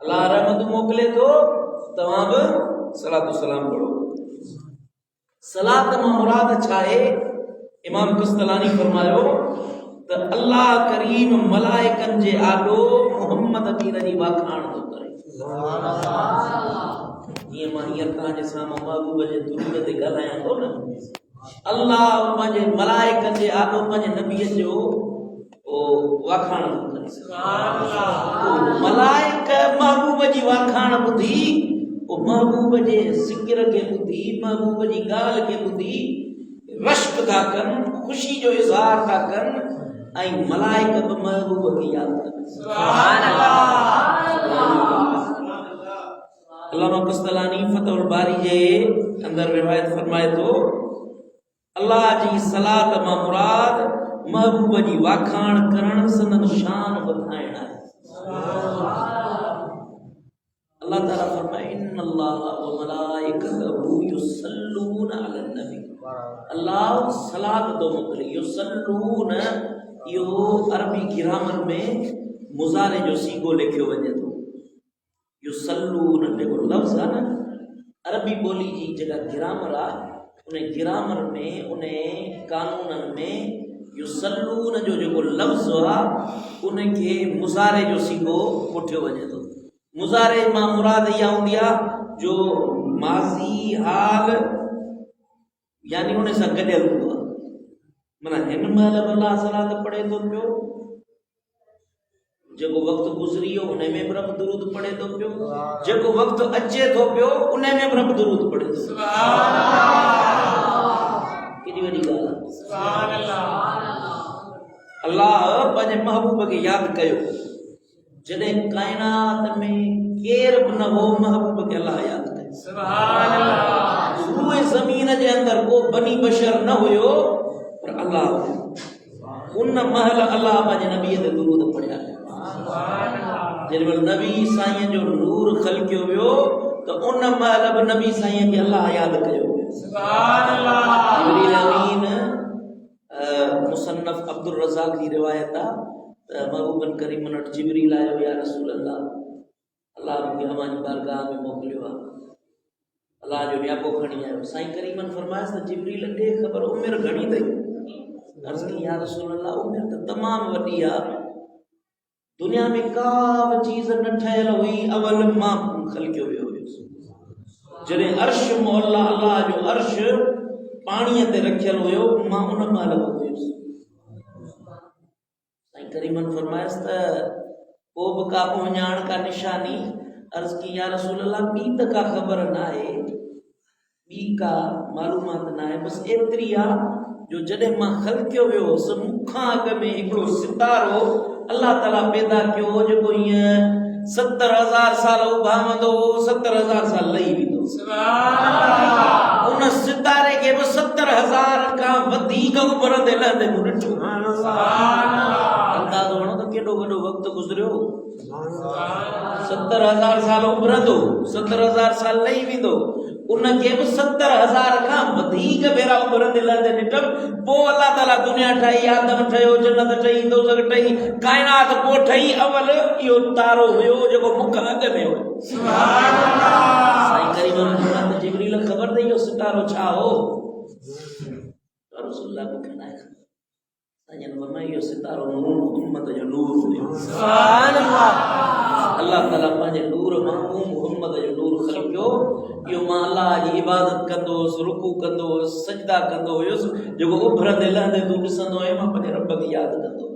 अल्लाह रहमत मोकले तो तव्हां बि सलातो सलाम पढ़ो। सलात मां मुराद छा आहे? इमाम कस्तलानी फरमायो त अल्लाह करीम मलाइकनि जे आॾो मोहम्मद अमीर जी वाखाण थो करे। जीअं मां हींअर तव्हांजे साम्हूं महबूब जे दुरूद ते ॻाल्हायां थो न, अल्लाह पंहिंजे मलाइकनि जे आॾो पंहिंजे नबीअ जो वाखाण थो करे। मलाइक महबूब जी वाखाण ॿुधी महबूब जे ज़िक्र खे ॿुधी महबूब जी ॻाल्हि खे ॿुधी रश्क था कनि, ख़ुशी जो इज़हार था कनि ऐं मलाइक बि महबूब खे यादि कनि। सुभान अल्लाह। अल्लामा कस्तलानी फतहुल बारी जे अंदर रिवायत फरमाए थो अल्लाह जी सलात मां मुराद महबूब जी वाखाण करण संदन शान वधाइण आहे। अल्लाह ताला फरमाए इन्नल्लाह व मलाइकतहु युसल्लून अलन नबी। अल्लाह सलात दो मोकिले। युसल्लून इहो अरबी ग्रामर में मुज़ारे जो सीगो लिखियो वञे थो। युसल्लून जेको लफ़्ज़ आहे न अरबी ॿोली जी जेका ग्रामर आहे उन ग्रामर में उन कानूननि में युसल्लून जो जेको लफ़्ज़ आहे उनखे मुज़ारे जो सीगो कोठियो वञे थो। मुज़ारे मां मुराद इहा हूंदी आहे जो माज़ी हाल यानी उन सां गॾियल हूंदो आहे। माना हिन महिल अल्लाह सलात पढ़े थो पियो, जेको वक़्तु गुज़री वियो उन में बि रब दुरूद पढ़े थो पियो, जेको वक़्तु अचे थो पियो उन में बि रब दुरूद पढ़े थो। केॾी वॾी ॻाल्हि आहे। अल्लाह पंहिंजे महबूब खे यादि कयो। जॾहिं काइनात में केर बि न हो महबूब खे अल्लाह यादि कयो। पूरे ज़मीन जे अंदरि को बनी बशर न हुयो पर अल्लाह उन महल अल्लाह पंहिंजे नबीअ ते दुरूद पढ़िया। जॾहिं नबी साईं जो नूर ख़लकियो वियो त उन महल बि नबी साईं खे अल्लाह यादि कयो। जिब्रील अमीन मुसन्नफ अब्दुल रज़ाक जी रिवायत आहे त महबूबन करीमन वटि जिब्रील आयो या रसूल अल्लाह मूंखे अव्हां जी बारगाह में मोकिलियो आहे। अल्लाह जो न्यापो खणी आयो। साईं करीमन फरमायसि त जिब्रील ॾे ख़बर उमिरि घणी अथई? अर्ज़ कई या रसूल अल्लाह उमिरि त तमामु वॾी आहे। दुनिया में का बि चीज़ न ठहियल हुई अवल मां ख़लकियो वियो हुयुसि। जॾहिं अर्श मोहल्ला अल्लाह जो अर्श पाणीअ ते रखियल हुयो मां उन महिल हुयुसि। साईं करीमन फरमायसि त पोइ बि का पहुञाण का निशानी? अर्ज़ की या रसूल अल्लाह ॿी त का ख़बर न आहे, ॿी का मालूमात न आहे, बसि एतिरी आहे जो जॾहिं मां ख़लकियो वियो हुउसि मूंखां अॻ में हिकिड़ो सितारो अल्लाह ताला पैदा कयो जेको हीअं 70,000 साल उभामंदो 70,000 साल लही वेंदो। उन सितारे खे बि 70,000 खां वधीक उभरंदे लहंदे मूं ॾिठो। अंदाज़ो हणो त केॾो वॾो वक़्तु गुज़रियो। 70,000 साल उभरंदो 70,000 साल लही वेंदो, उनखे बि 70,000 खां वधीक भेरा उभरंदे लहंदे ॾिठमि। पोइ अल्लाह ताला दुनिया ठाही, आदम ठहियो, जन्नत ठही, दोज़ख ठही, काइनात पोइ ठही। अवल इहो तारो हुयो जेको मुख अॻ में हुयो। साईं करीमन फरमाइनि त जिब्रील ख़बर अथई इहो सितारो छा हो? रसूलुल्लाह मूंखे न आहे। साईं फरमाए इहो सितारो मोहम्मद जो नूर हुयो। अल्लाह ताला पंहिंजे नूर मां मोहम्मद जो नूर ख़लकियो। इहो मां अल्लाह जी इबादत कंदो हुयुसि, रुकू कंदो हुयुसि, सजदा कंदो हुयुसि, जेको उभरंदे लहंदे तूं ॾिसंदो आहीं मां पंहिंजे रब खे यादि कंदो।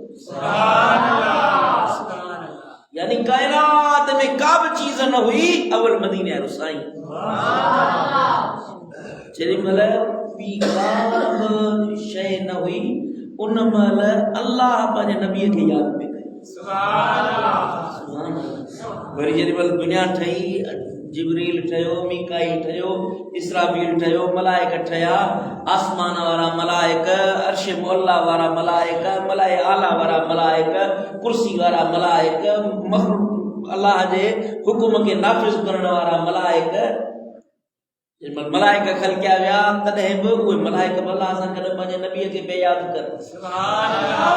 यानी काइनात में का बि चीज़ न हुई अवल मदीने वारो साईं। जेॾी महिल ॿी का बि शइ न हुई उन महिल अल्लाह पंहिंजे नबीअ खे यादि पियो करे। वरी जेॾी महिल दुनिया ठही, जिब्रील ठहियो, मीकाईल ठहियो, इसराफील ठहियो, मलाइक ठहिया, आसमान वारा मलाइक, अर्श मुअल्ला वारा मलाइक, मलाए आला वारा मलाइक, कुर्सी वारा मलाइक, मखलूक अल्लाह जे हुकुम खे नाफ़िज़ करण वारा मलाइक। जंहिं मलाइक ख़लकिया विया तॾहिं बि उहे मलाइक अल्लाह सां गॾु पंहिंजे नबीअ खे पिया यादि कनि।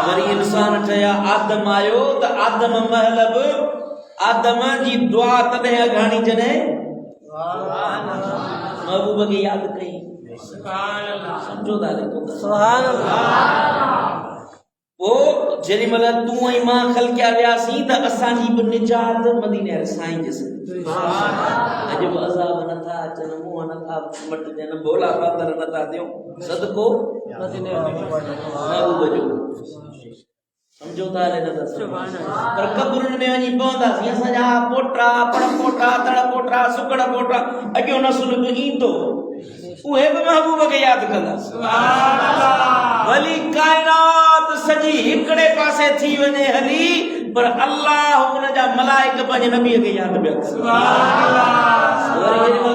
वरी इंसान ठहिया, आदम आयो त आदम महल बि आदम जी दुआ तॾहिं अघाणी जॾहिं महबूब खे यादि कई। सम्झो था पोइ जेॾी महिल तूं ऐं मां ख़लकिया वियासीं त असांजी बि निजात मदीने वारे साईं जे सदिक़े। अॼु बि अज़ाब नथा अचनि, मुंहं नथा मटिजनि, भोला बादर नथा ॾियूं, सदिको मदीने महबूब जो। सम्झो था हले नथा पर क़बरुनि में वञी पवंदासीं असांजा पोटा पड़पोटा तड़पोटा सुकड़ पोटा अॻियो नसुल बि ईंदो, उहे बि महबूब खे यादि कंदा। भली काइनात सॼी हिकिड़े पासे थी वञे हली, पर अल्लाह हुन जा मलाइक पंहिंजे नबीअ खे यादि पिया कनि।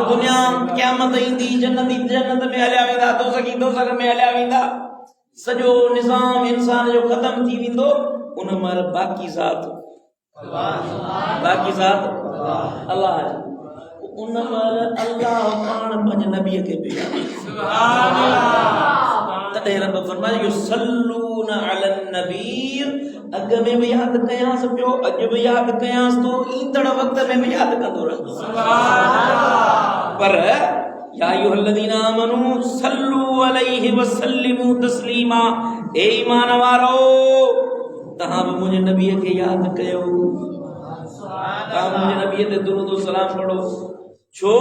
दुनिया क़यामत ईंदी, जन्नती जन्नत में हलिया वेंदा, दोज़खी दोज़ख में हलिया वेंदा, सॼो निज़ाम इंसान जो ख़त्म थी वेंदो। उन महिल बाक़ी ज़ात अल्लाह जी। उन महिल अल्लाह पाण पंहिंजे नबीअ खे बि तॾहिं रब फरमाए युसल्लूना अलन नबी। अॻ में बि यादि कयांसि पियो, अॼु बि यादि कयांसि थो, ईंदड़ वक़्त में बि यादि कंदो रहंदो। पर या अय्युहल्लज़ीना आमनू सल्लू अलैहि वसल्लिमू तस्लीमा। ए ईमान वारो, तहां बि मुंहिंजे नबीअ खे यादि कयो, तहां मुंहिंजे नबीअ ते दुरूद और सलाम पढ़ो। छो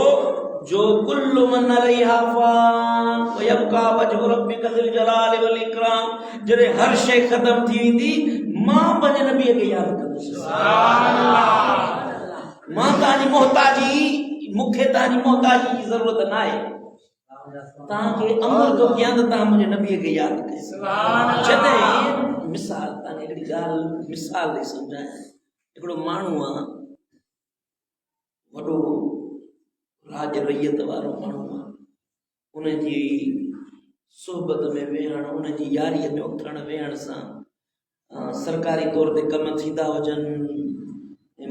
जो कुल्लु मन अलैहा फ़ान व यबका वजहु रब्बिका ज़िल जलाल वल इकराम। जॾहिं हर शइ ख़त्म थी वेंदी, मां पंहिंजे नबीअ खे यादि कंदुसि। मां तव्हांजी मोहताजी, मूंखे तव्हांजी मोहताजी जी ज़रूरत न आहे। तव्हांखे अमर थो कयां त तव्हां मुंहिंजे नबीअ खे यादि कयो। जॾहिं मिसाल तव्हांखे हिकिड़ी ॻाल्हि मिसाल ॾेई सम्झायां। हिकिड़ो माण्हू आहे, वॾो राज रैयत वारो माण्हू आहे, उनजी सोहबत में वेहण, उनजी यारीअ में उथण वेहण सां सरकारी तौर ते कम थींदा हुजनि,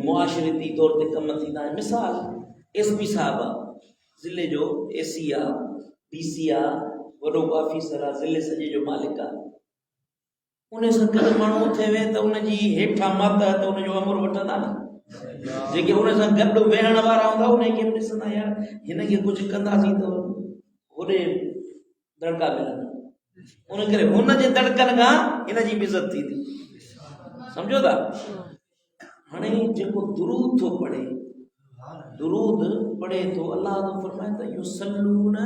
मुआशरती तौर ते कम थींदा आहिनि। मिसाल एसपी साहब आहे, ज़िले जो एसी आहे, डीसी आहे, वॾो ऑफिसर आहे, ज़िले सॼे जो मालिक आहे। उन सां गॾु माण्हू उथे वेह त उनजी हेठां मातहत उनजो अमुर वठंदा न, जेके उन सां गॾु वेहण वारा हूंदा उनखे बि ॾिसंदा, यार हिनखे कुझु कंदासीं त होॾे दड़का मिलंदा, उन करे हुनजे दड़कनि खां हिनजी बि इज़त थींदी। सम्झो था? हाणे जेको दुरूद थो पढ़े, दुरूद पढ़े थो, अल्लाह तो फरमाए त युसल्लूना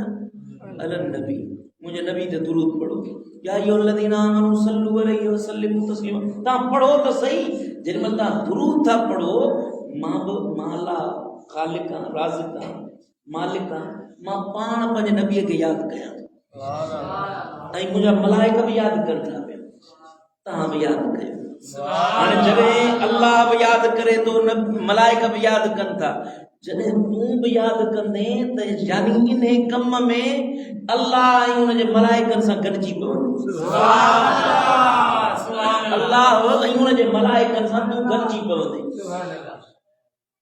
अलन नबी, मुंहिंजे नबी ते दुरूद पढ़ो। या अय्युहल्लज़ीना आमनू सल्लू अलैहि वसल्लिमू तस्लीमा। तव्हां पढ़ो त सही। जेॾी महिल तव्हां दुरूद था पढ़ो, मां बि माला ख़ालिक आहियां, राज़िक आहियां, मालिक आहियां, मां पाण पंहिंजे नबीअ खे यादि कयां ऐं मुंहिंजा मलाइक बि यादि कनि था पिया, तव्हां बि यादि कयो। हाणे जॾहिं अल्लाह बि यादि करे थो, मलाइक बि यादि कनि था, जॾहिं तूं बि यादि कंदे त यानी इन कम में अल्लाह ऐं उनजे मलाइकनि सां गॾिजी पवंदो। अल्लाह ऐं उनजे मलाइकनि सां तूं गॾिजी पवंदे।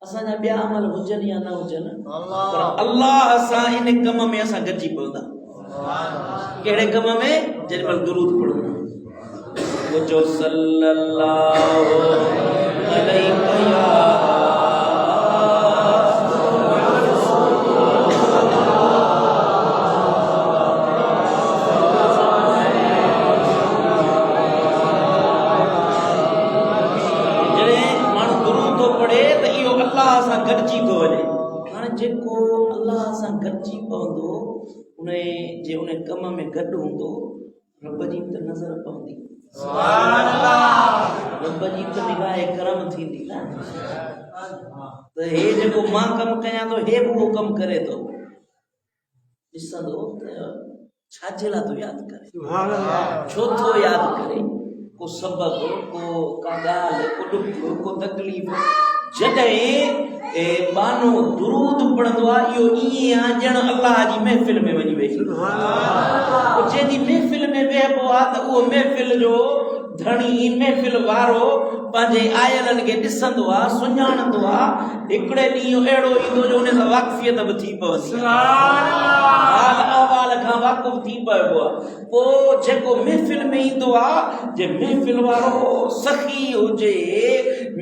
असांजा ॿिया अमल हुजनि या न हुजनि, पर अल्लाह सां इन कम में असां गॾिजी पवंदा। कहिड़े कम में? जेॾी महिल दुरूद पढ़ंदा। वो जो सल्लल्लाहु अलैहि गॾिजी थो वञे। हाणे जेको अल्लाह सां गॾिजी पवंदो, उन जे उन कम में गॾु हूंदो, रब जी त नज़र पवंदी, रब जी त निगाह करम थींदी न। त हे जेको मां कमु कयां थो, हे बि उहो कमु करे थो, ॾिसंदो त छाजे लाइ थो यादि करे, छो थो यादि करे, को सबबु, को का ॻाल्हि, को ॾुख, को तकलीफ़। जॾहिं बानो दुरूद पढ़ंदो आहे, इहो ईअं आहे ॼण अल्लाह जी महफ़िल में वञी वेठो। जंहिंजी महफ़िल में वेहबो आहे त उहो महफ़िल जो धणी, महफ़िल वारो पंहिंजे आयलनि खे ॾिसंदो आहे, सुञाणंदो आहे। हिकिड़े ॾींहुं अहिड़ो ईंदो जो उन सां वाक़फ़ियत बि थी पवंदी, हाल अहवाल खां वाक़ुफ़ थी पियो आहे। पोइ जेको महफ़िल में ईंदो आहे, जे महफ़िल वारो सखी हुजे,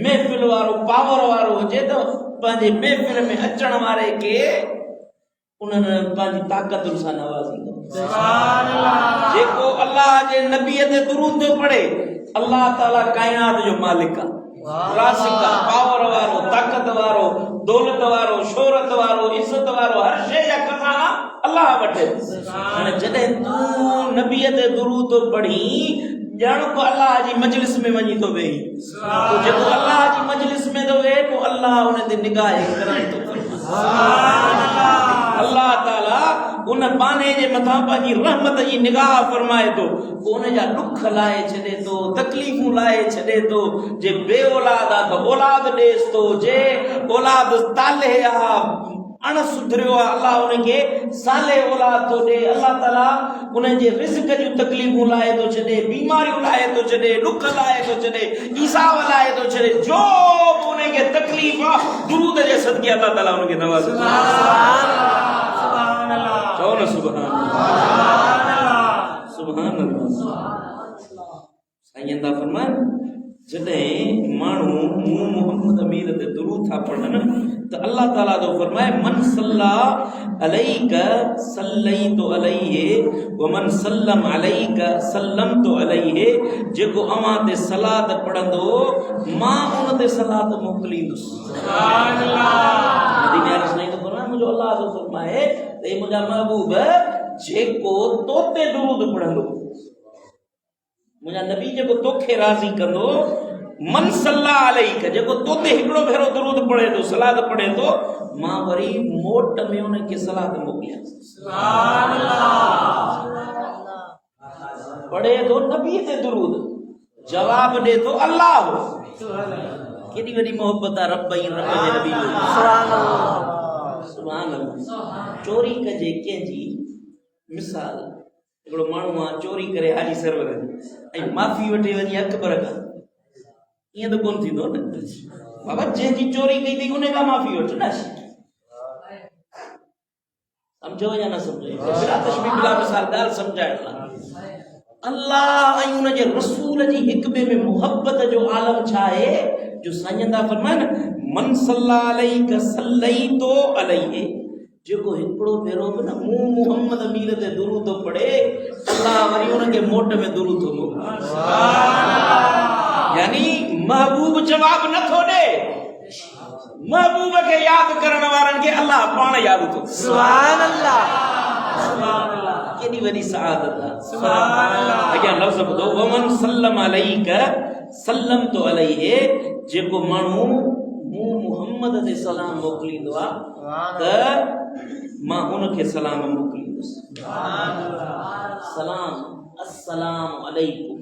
महफिल वारो पावर वारो हुजे तो पंहिंजे महफिल में अचण वारे के उन्हनि पंहिंजी ताक़त सां नवाज़ींदो। सुभान अल्लाह। जेको अल्लाह जे नबीअ ते दुरूद थो पढ़े, अल्लाह ताला कायनात जो मालिक आहे, रासिक आहे, पावर वारो, ताक़त वारो, दौलत वारो, शोहरत वारो, इज्जत वारो, हर शइ जा खज़ाना अल्लाह वटि। हाणे जॾहिं तूं नबीअ ते दुरूद थो पढ़ी ॼण को अल्लाह जी मजलिस में वञी थो वेही, तो जेको अल्लाह जी मजलिस में थो वेहे पोइ अल्लाह उन ते निगाह करम थो करे। अल्लाह ताला उन बाने जे मथां पंहिंजी रहमत जी निगाह फरमाए थो, उन जा दुख लाहे छॾे थो, तकलीफ़ूं लाहे छॾे थो। जे बे औलाद आहे त औलाद ॾेस थो, जे औलाद ताले आहे अण सुधरियो आहे अल्लाह उनखे साले औलाद थो ॾे। अल्लाह ताला उन जे रिज़्क़ जूं तकलीफ़ूं लाहे थो छॾे, बीमारियूं लाहे थो छॾे, दुख लाहे थो छॾे, ईसाव लाहे थो छॾे। जो बि उनखे तकलीफ़ आहे दुरूद जे सदके अल्लाह ताला उनखे नवाज़े। सुभान अल्लाह। चओ न सुभान अल्लाह। सुभान अल्लाह। साईं दा फरमान जॾहिं माण्हू मूं मोहम्मद अमीर ते दुरूद था पढ़नि त अल्लाह ताला जो फरमाए मन सल्ला अलैक सल्लैतु अलैहि व मन सल्लम अलैक सल्लमतु अलैहि। जेको अवां ते सलात पढ़ंदो मां उन ते सलात मोकिलींदुसि। सुभान अल्लाह। मदीने वारे साईं तो फरमाए मुंहिंजो अल्लाह जो फरमाए त मुंहिंजा महबूब जेको तो ते दुरूद पढ़ंदो, मुंहिंजा नबी जेको तोखे राज़ी कंदो, मन सल्ला अलैक जेको तोते हिकिड़ो भेरो दुरूद पढ़े थो, सलात पढ़े थो, मां वरी मोट में उनखे सलात मोकिलियांसि। सुभान अल्लाह। पढ़े थो नबी ते दुरूद, जवाब ॾे थो अल्लाह हो। केॾी वॾी मोहब्बत आहे रब ऐं रब जे नबी जो। सुभान अल्लाह। सुभान अल्लाह। चोरी कजे कंहिंजी मिसाल, हिकिड़ो माण्हू आहे चोरी करे हाजी सरवर ऐं माफ़ी वठी वञी अकबर खां, ईअं त कोन थींदो न बाबा। जंहिंजी चोरी कई अथई उन खां माफ़ी वठ न। सम्झो या न सम्झो? बिला तशबीह बिला मिसाल ॻाल्हि सम्झाइण लाइ अल्लाह ऐं उन जे रसूल जी हिक ॿिए में मुहबत जो आलम छा आहे जो साईं दा फरमाइनि मन सल्ला अलैक सल्लैतु अलैहि। जेको हिकिड़ो भेरो बि न मूं मोहम्मद अमीर ते दुरूद थो पढ़े, अल्लाह वरी उनखे मोट में दुरूद थो मोकिले। यानी महबूब जवाब नथो ॾे, महबूब खे यादि करण वारनि खे अल्लाह पाण यादि थो। सुभान अल्लाह। सुभान अल्लाह। केॾी वॾी सआदत आहे। सुभान अल्लाह। अॻियां लफ़्ज़ ॿुधो वमन सल्लम अलैक सल्लमतु अलैहि। जेको माण्हू मूं मोहम्मद ते सलाम मोकिलींदो आहे त मां उनखे सलाम मोकिलींदुसि। सलाम अस्सलाम अलैकुम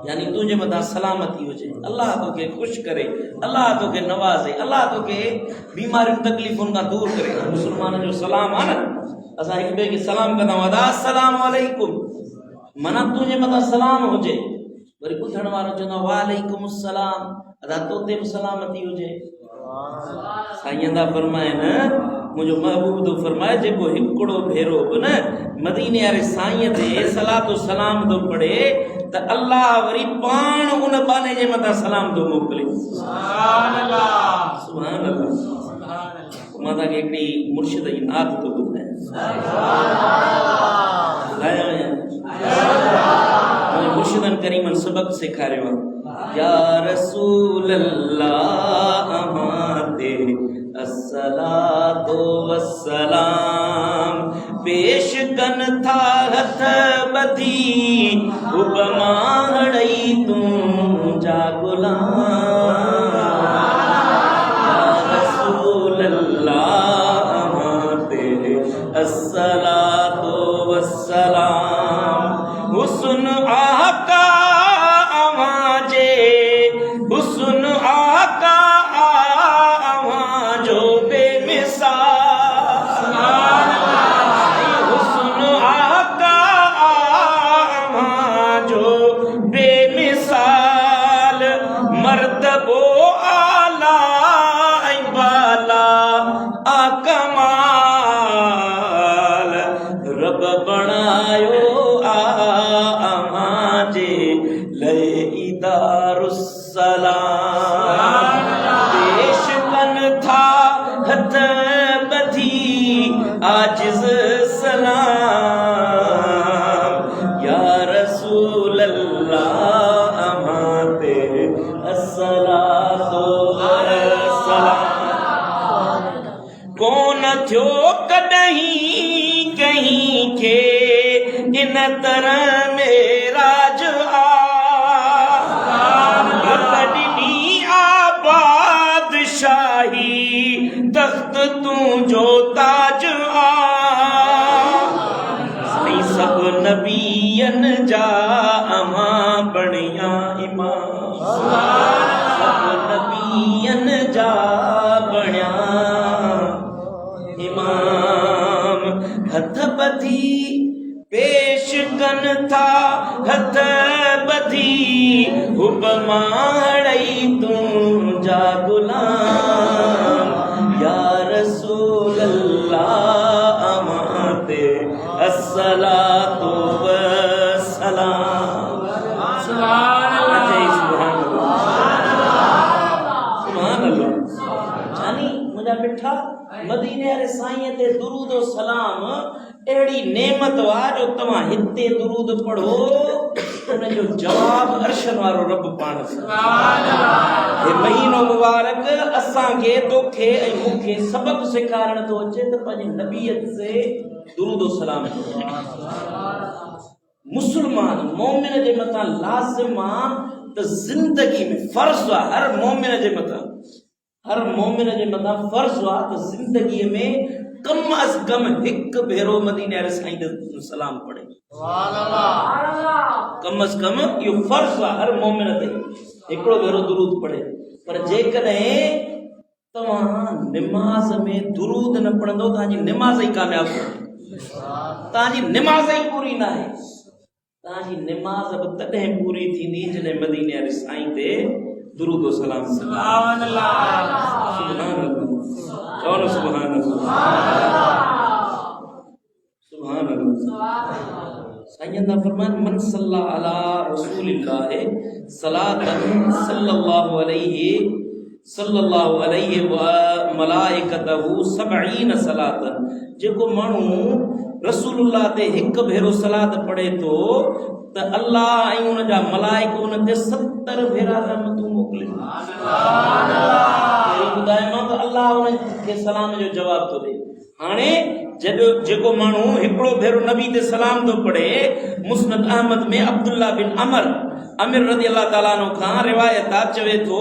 यानी तुंहिंजे मथां सलामती हुजे, अल्लाह तोखे ख़ुशि करे, अल्लाह तोखे नवाज़े, अल्लाह तोखे बीमारियुनि तकलीफ़ुनि खां दूर करे। मुस्लमान जो सलाम आहे न, असां हिक ॿिए खे सलाम कंदा आहियूं अस्सलाम अलैकुम, माना तुंहिंजे मथां सलाम हुजे। वरी ॿुधण वारो चवंदो वालेकुम अस्सलाम, अदा तोते बि सलामती हुजे। साईं दा फरमाइनि मुंहिंजो महबूब थो फरमाए जेको हिकिड़ो भेरो बि न मदीने वारे साईं ते सलातो सलाम थो पढ़े त अल्लाह वरी पाण उन बाने जे मथां सलाम थो मोकिले। सुभान अल्लाह। सुभान अल्लाह। सुभान अल्लाह। मां तव्हांखे हिकिड़ी मुर्शिद जी नात थो ॿुधायां। मुर्शिदनि करीमनि सबक़ सेखारियो आहे। या रसूल अल्लाह अमाते अस्सलातो वस्सलाम पेश कन था हथ बधी उपमा हड़ई तूं जा गुलाम। या रसूल अल्लाह अमाते अस्सलातो वस्सलाम हुस्न आका आवाजे हुस्न आका आवाजो बेमिसाल। हुस्न आका आवाजो बेमिसाल मर्तबो आला बाला आकमाल रब बणायो आमाजे ले इदारुस्सलाम। हथ बधी आजिज सलाम या रसूल अल्लाह अमाते अस्सलातो वस्सलाम कोन थियो कॾहिं कहीं के इन तरह मेरा जो शाही तख्त तू जो ताज सही सब नबियन जा अमा बणिया इमाम सब नबियन जा बणिया इमाम हथ बधी पेश कन था हथ बधी हुब माड़ई तू जा गुलाम या रसूल अल्लाह अमाते अस्सलातु वस्सलाम सुभान अल्लाह सुभान अल्लाह जानी मुंहिंजा मिठा मदीने वारे साईं ते दुरूद और सलाम अहिड़ी नेमत वा जो तव्हां हिते दुरूद पढ़ो उन जो जवाब अर्शन वारो रब पाण सुभान अल्लाह हे महीनो मुबारक असां के तोखे ऐं मूंखे सबक सेखारण तो अचे त पंहिंजे नबीयत से दुरूद और सलाम मुसलमान मोमिन जे मथां लाज़िम आहे त ज़िंदगी में फर्ज़ आहे हर मोमिन जे मथां फर्ज़ आहे त ज़िंदगी में कम अज कम एक भेरो मदीने वाले साईं जो सलाम पढ़े कम अज कम यो फर्ज आहे हर मोमिन ते हिकिड़ो भेरो दुरूद पढ़े पर जेकॾहिं तव्हां निमाज़ में दुरूद न पढ़ंदो तव्हांजी निमाज़ ई कामयाब तव्हांजी निमाज़ ई पूरी न आहे तव्हांजी निमाज़ बि तॾहिं पूरी थींदी जॾहिं मदीने वाले साईं ते दुरूद और सलाम सुभान अल्लाह कौन सुभान अल्लाह साईं दा फरमान मन सल्ला अला रसूलिल्लाह सलातन सल्लल्लाहु अलैहि व मलाइकतहु 70 सलातन जेको माण्हू रसूलुल्लाह ते हिक भेरो सलात पढ़े तो त अल्लाह ऐं उन जा मलाइक उन ते 70 भेरा रहमतूं मोकिले सुभान अल्लाह ॿुधायो त अल्लाह उन खे सलाम जो जवाब थो ॾे हाणे जेको माण्हू हिकिड़ो भेरो नबी ते सलाम थो पढ़े मुस्नद अहमद में अब्दुल्ला बिन अमिर रज़ी अल्लाह ताला अन्हु खां रिवायत आहे चवे थो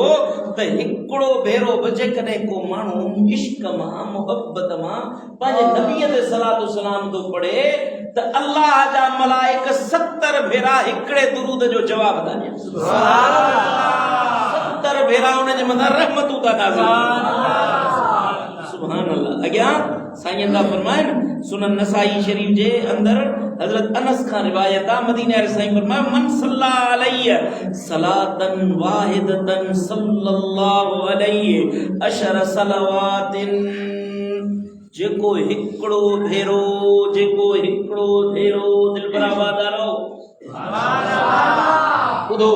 त हिकिड़ो भेरो बि जेकॾहिं को माण्हू इश्क मां मुहबत मां पंहिंजे नबीअ ते सलातो सलाम थो पढ़े त अल्लाह जा मलाइक 70 भेरा हिकिड़े दुरूद जो जवाब था ॾियनि सुभान अल्लाह 70 भेरा उन जे मथां रहमतूं था नाज़िल सुभान अल्लाह अॻियां साईं दा फरमाइनि सुनन नसाई शरीफ जे अंदर हजरत अनस खां रिवायत आहे मदीने वाले साईं फरमायो मन सल्ला अलैहि सलातन वाहिदतन सल्लल्लाहु अलैहि अशर सलवातिन जेको हिकिड़ो भेरो दिल बराबरदारो ॿुधो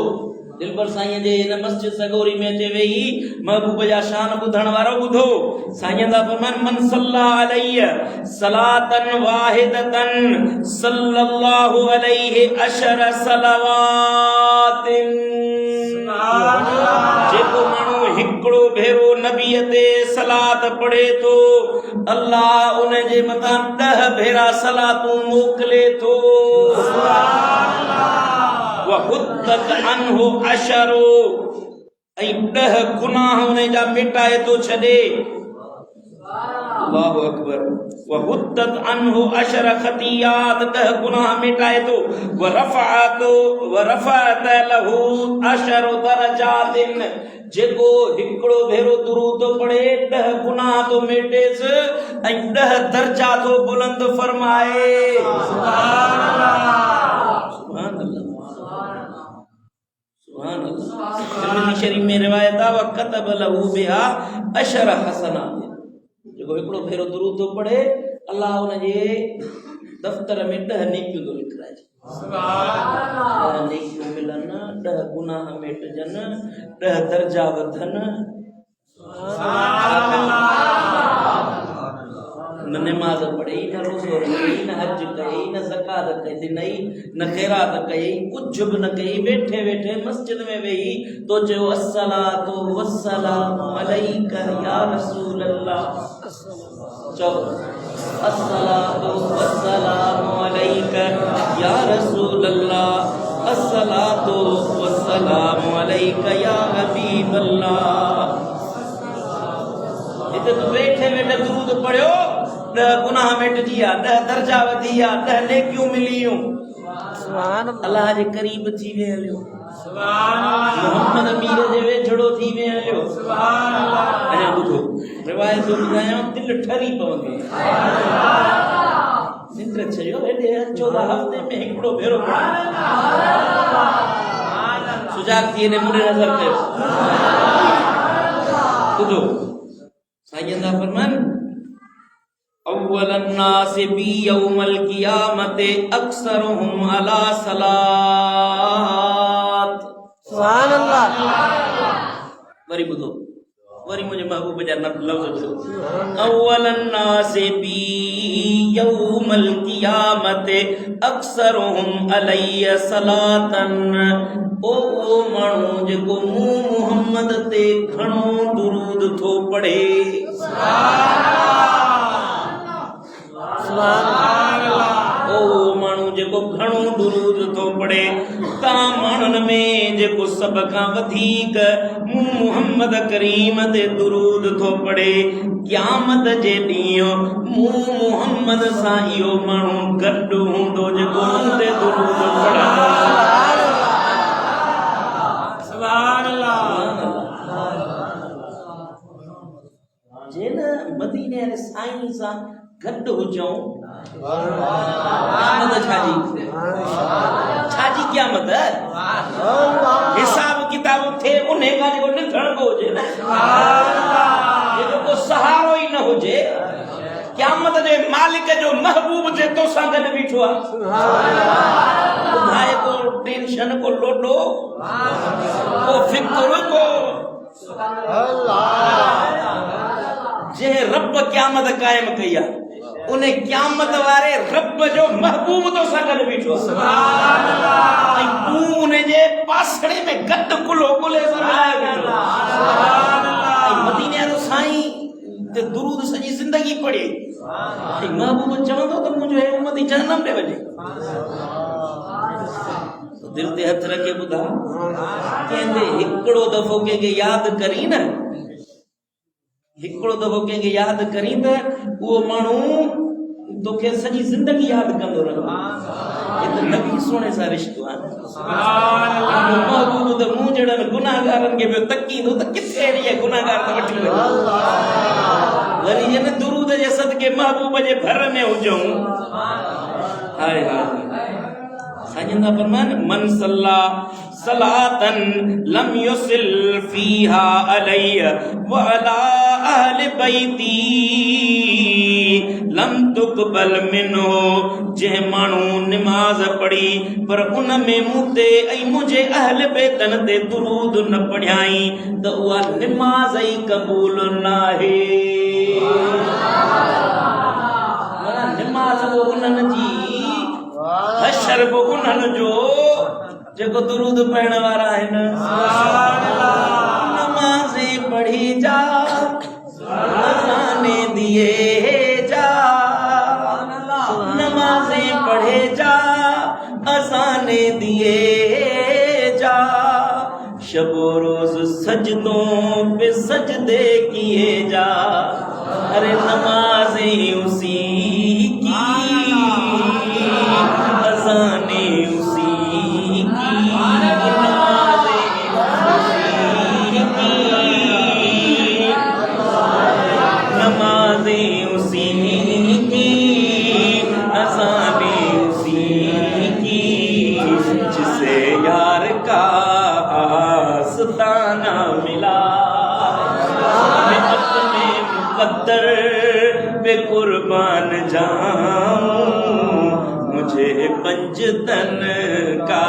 दिलबर साईं जे इन मस्जिद सगोरी में अचे वेही महबूब जा शान ॿुधण वारो ॿुधो साईं दा फरमान मन सल्ला अलैहि सलातन वाहिदतन सल्लल्लाहु अलैहि अशर सलवातिन जेको माण्हू हिकिड़ो भेरो नबीअ ते सलात पढ़े तो अल्लाह उन जे मथां 10 भेरा सलातूं मोकिले थो वहुद्दत अन्हु अशरो ऐं 10 गुनाह उन जा मिटाए थो छॾे अल्लाहु अकबर वहुद्दत अन्हु अशर खतियात 10 गुनाह मिटाए थो वरफ़अत लहू अशर दरजातिन जेको हिकिड़ो भेरो दुरूद पढ़े 10 गुनाह तो मिटेस ऐं 10 दर्जा तो बुलंद फरमाए सुभान अल्लाह सुभान अल्लाह तिरमिज़ी शरीफ में रिवायत आहे वकतब लहू बिहा अशर हसनात जेको हिकिड़ो भेरो दुरूद तो पढ़े अल्लाह उन जे दफ़्तर में 10 नेकियूं तो लिखाए सुभान अल्लाह नेकियूं मिलन 10 गुनाह मिटजन 10 दर्जा वधन सुभान अल्लाह कई न रोज़ो रखई न हज कई न ज़कात कई नहीं न खैरात कई कुछ बि न कई वेठे वेठे मस्जिद में वेही तो चयो अस्सलातु वस्सलामु अलैका या रसूल अल्लाह चओ अस्सलातु वस्सलामु अलैका या रसूल अल्लाह अस्सलातु वस्सलामु अलैका या हबीब अल्लाह। इते तो वेठे वेठे दुरूद पढ़ियो 10 गुनाह मिटजिया 10 दर्जा वधिया 10 नेकियूं मिलियूं सुभान अल्लाह जे करीब थी वे हलियो सुभान अल्लाह मोहम्मद अमीर जे वेझड़ो थी वे हलियो सुभान अल्लाह। अने ॿुधो रिवायत जो ॿुधायां दिल ठरी पवंदी निंद्र छयो हेॾे 14 हफ़्ते में हिकिड़ो भेरो सुजाग थी ने मुंडे नज़र कयो ॿुधो साईं दा फरमान अव्वलन नास बी यौमल क़ियामत अक्सरुहुम अला सलात सुभान अल्लाह। वरी ॿुधो वरी मुझे महबूब जा लफ्ज़ ॿुधो अव्वलन नास बी यौमल क़ियामत अक्सरुहुम अलैहि सलातन ओ माण्हू जेको मूं मुहम्मद ते घणो दुरूद थो पढ़े ओ माण्हू जेको घणो दुरूद थो पढ़े ता माण्हुनि में जेको सभ खां वधीक मूं मुहम्मद करीम ते दुरूद थो पढ़े क़यामत जे ॾींहुं मूं मुहम्मद सां इहो माण्हू गॾु हूंदो जेको मूं ते दुरूद पढ़ंदो सुभान अल्लाह। जिन मदीने वारे साईं सां गॾु हुजऊं क़यामत छाजी क़यामत हिसाब किताब थे उन खां जेको निधण को हुजे न जेको को सहारो ई न हुजे क़यामत जे मालिक जो महबूब जे तो सां गॾु बीठो आहे ॿुधाए को टेंशन को लोडो को फिक्र को जे रब क़यामत कायम कई आहे उन क़यामत वारे रब जो महबूब तो सां गॾु बीठो सुभान अल्लाह ऐं तूं उन जे पासड़े में गॾु कुलो कुले समाए बीठो सुभान अल्लाह ऐं मदीने वारो साईं ते दुरूद सॼी ज़िंदगी पढ़े ऐं महबूब चवंदो त मुंहिंजो उम्मत ई जहन्नम ॾे वञे दिल ते हथ रखे ॿुधा कंहिंजे हिकिड़ो दफ़ो कंहिंखे यादि करी न हिकिड़ो दफ़ो कंहिंखे यादि करी त उहो माण्हू तोखे सॼी ज़िंदगी यादि कंदो रहंदो नबी सोने सां रिश्तो आहे सुभान अल्लाह महबूब त मूं जहिड़नि गुनाहगारनि खे पियो तकींदो त किथे अहिड़ी गुनाहगार त वठी वञे वरी जन दुरूद जे सदके महबूब जे भर में हुजऊं हाय हाय साईं दा फरमान मन सल्ला सलातन लम युसिल फीहा अलैहि व अला अहले बैती लम तुकबल मिन्हो जे माण्हू नमाज पढ़ी पर उन में मूं ते ऐं मुंहिंजे अहल बैतन ते दुरूद न पढ़ियाई त उहा नमाज ई क़बूल न आहे नमाज उन्हनि जी हशर बि उन्हनि जो जेको दुरूद पढ़ण वारा आहिनि नमाज़े पढ़ी जा अज़ाने दिए जा नमाज़े पढ़े जा अज़ाने दिए जा शबो रोज सजदों पे सजदे किए जा अरे नमाज़े उसी की अज़ाने उसी की नमाज़े उसी की अज़ाने उसी की जिसे यार का आस्ताना मिला मैं अपने मुक़द्दर पे कुर्बान जाऊं मुझे पंजतन का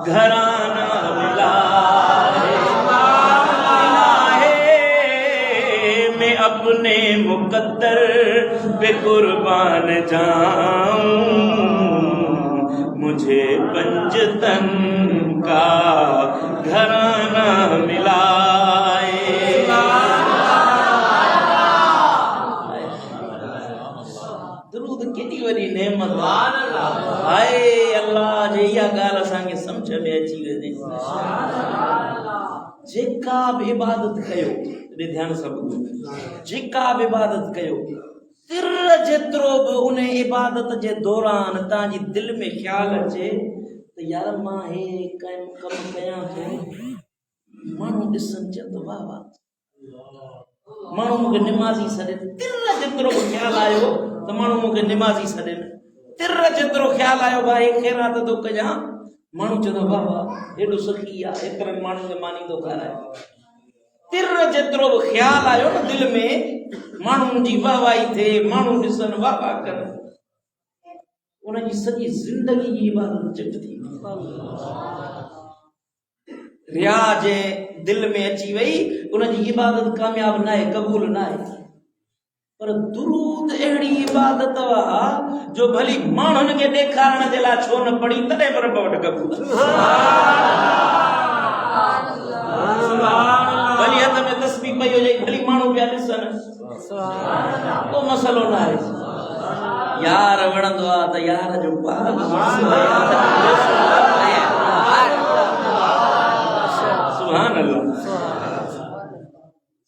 घराना मिला है मैं अपने मुक़द्दर पे कुर्बान जाऊं, मुझे पंजतन का घराना मिलाए। दुरूद केॾी वॾी नेमत आहे। अल्लाह जे इहा ॻाल्हि असांखे सम्झ में अची वञे। जेका बि इबादत कयो, ध्यान सां ॿुधो, जेका बि इबादत कयो, तिर जेतिरो बि उन इबादत जे दौरान तव्हांजी दिलि में ख़्यालु अचे त यार मां हे कमु कयां थो, माण्हू ॾिसनि चवंदो वाह वाह, माण्हू मूंखे निमाज़ी सॾनि, तिर जेतिरो बि ख़्यालु आयो त माण्हू मूंखे निमाज़ी सॾनि, तिर जेतिरो ख़्यालु आयो भाई ख़ैरात थो कयां, माण्हू चवंदो वाह वाह हेॾो सखी आहे, एतिरनि माण्हुनि खे मानी थो खाराए। तिर जेतिरो बि ख़्यालु आयो न दिलि में, माण्हुनि जी वाह वाही थिए, माण्हू ॾिसनि वाह वाह कनि, उनजी सॼी ज़िंदगी जी इबादत चिट थी। रिया जे दिलि में अची वई, उनजी इबादत कामयाब न आहे, क़बूल न आहे। पर दुरूद अहिड़ी इबादत आहे जो भली माण्हुनि खे ॾेखारण जे लाइ छो न पढ़ी, तॾहिं पर वटि क़बूल। भली हथ में तस्बीह पई हुजे, भली माण्हू पिया ॾिसनि, को मसलो न आहे। यार वणंदो आहे त यार जो पाक सुभान अल्लाह।